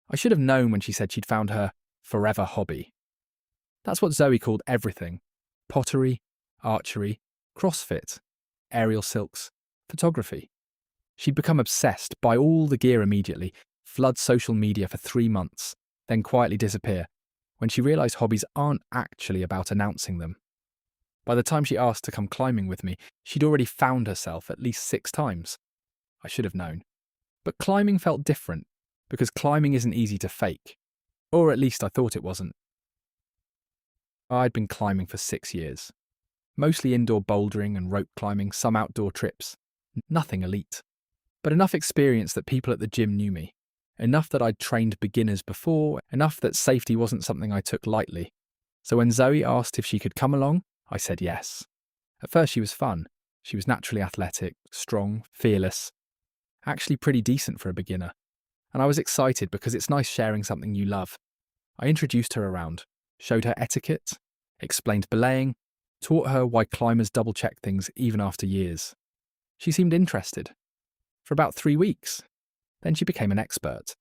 I should have known when she said she'd found her forever hobby. That's what Zoe called everything: pottery, archery, CrossFit, aerial silks, photography. She'd become obsessed, buy all the gear immediately, flood social media for 3 months, then quietly disappear when she realised hobbies aren't actually about announcing them. By the time she asked to come climbing with me, she'd already found herself at least 6 times. I should have known. But climbing felt different, because climbing isn't easy to fake. Or at least I thought it wasn't. I'd been climbing for 6 years. Mostly indoor bouldering and rope climbing, some outdoor trips. Nothing elite. But enough experience that people at the gym knew me. Enough that I'd trained beginners before, enough that safety wasn't something I took lightly. So when Zoe asked if she could come along, I said yes. At first she was fun. She was naturally athletic, strong, fearless. Actually pretty decent for a beginner. And I was excited because it's nice sharing something you love. I introduced her around, showed her etiquette, explained belaying, taught her why climbers double-check things even after years. She seemed interested. For about 3 weeks. Then she became an expert.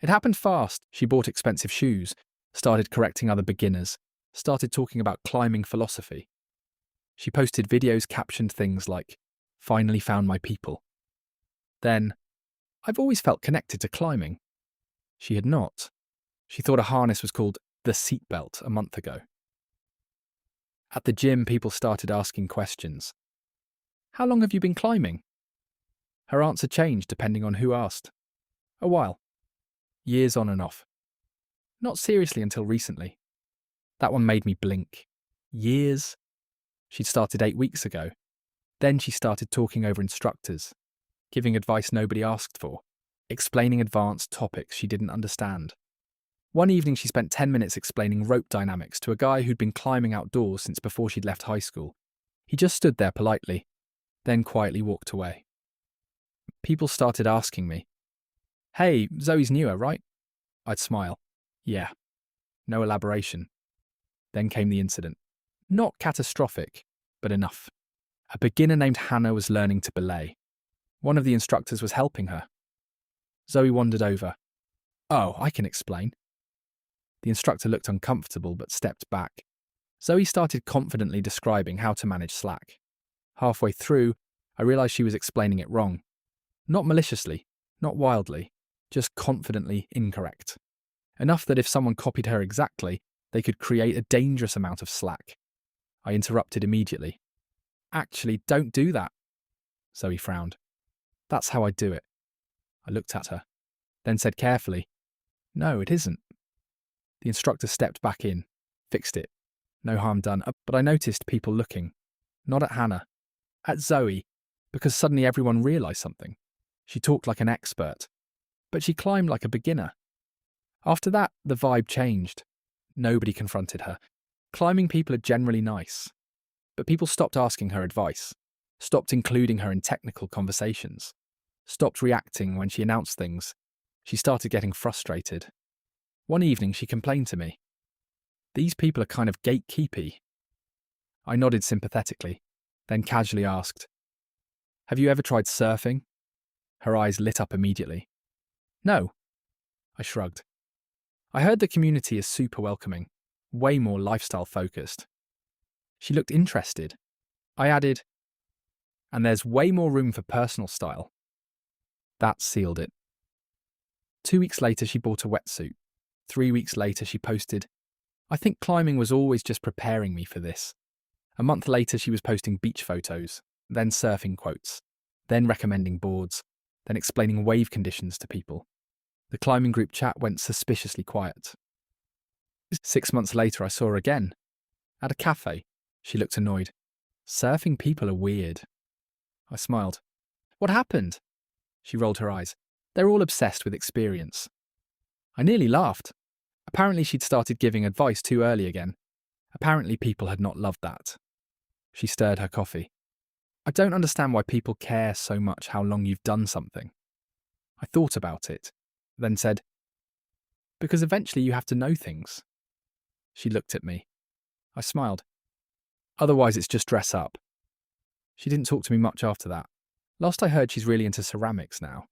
It happened fast. She bought expensive shoes, started correcting other beginners, started talking about climbing philosophy. She posted videos captioned things like, "Finally found my people." Then, "I've always felt connected to climbing." She had not. She thought a harness was called the seatbelt a month ago. At the gym, people started asking questions. "How long have you been climbing?" Her answer changed depending on who asked. A while. Years on and off. Not seriously until recently. That one made me blink. Years? She'd started 8 weeks ago. Then she started talking over instructors, giving advice nobody asked for, explaining advanced topics she didn't understand. One evening she spent 10 minutes explaining rope dynamics to a guy who'd been climbing outdoors since before she'd left high school. He just stood there politely, then quietly walked away. People started asking me, "Hey, Zoe's newer, right?" I'd smile. "Yeah." No elaboration. Then came the incident. Not catastrophic, but enough. A beginner named Hannah was learning to belay. One of the instructors was helping her. Zoe wandered over. "Oh, I can explain." The instructor looked uncomfortable but stepped back. Zoe started confidently describing how to manage slack. Halfway through, I realised she was explaining it wrong. Not maliciously, not wildly, just confidently incorrect. Enough that if someone copied her exactly, they could create a dangerous amount of slack. I interrupted immediately. "Actually, don't do that." Zoe frowned. "That's how I do it." I looked at her, then said carefully, "No, it isn't." The instructor stepped back in, fixed it. No harm done, but I noticed people looking. Not at Hannah, at Zoe, because suddenly everyone realised something. She talked like an expert, but she climbed like a beginner. After that, the vibe changed. Nobody confronted her. Climbing people are generally nice. But people stopped asking her advice, stopped including her in technical conversations, stopped reacting when she announced things. She started getting frustrated. One evening, she complained to me. "These people are kind of gatekeepy." I nodded sympathetically, then casually asked, "Have you ever tried surfing?" Her eyes lit up immediately. "No." I shrugged. I heard the community is super welcoming, way more lifestyle focused. She looked interested. I added, "And there's way more room for personal style." That sealed it. 2 weeks later, she bought a wetsuit. 3 weeks later, she posted, "I think climbing was always just preparing me for this." A month later, she was posting beach photos, then surfing quotes, then recommending boards, then explaining wave conditions to people. The climbing group chat went suspiciously quiet. 6 months later, I saw her again. At a cafe. She looked annoyed. "Surfing people are weird." I smiled. "What happened?" She rolled her eyes. "They're all obsessed with experience." I nearly laughed. Apparently she'd started giving advice too early again. Apparently people had not loved that. She stirred her coffee. "I don't understand why people care so much how long you've done something." I thought about it, then said, "Because eventually you have to know things." She looked at me. I smiled. "Otherwise it's just dress up." She didn't talk to me much after that. Last I heard, she's really into ceramics now.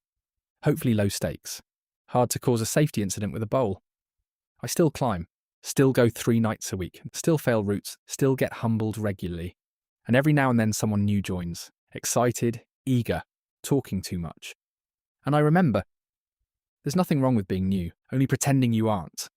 Hopefully low stakes. Hard to cause a safety incident with a bowl. I still climb, still go 3 nights a week, still fail routes, still get humbled regularly. And every now and then someone new joins, excited, eager, talking too much. And I remember, there's nothing wrong with being new, only pretending you aren't.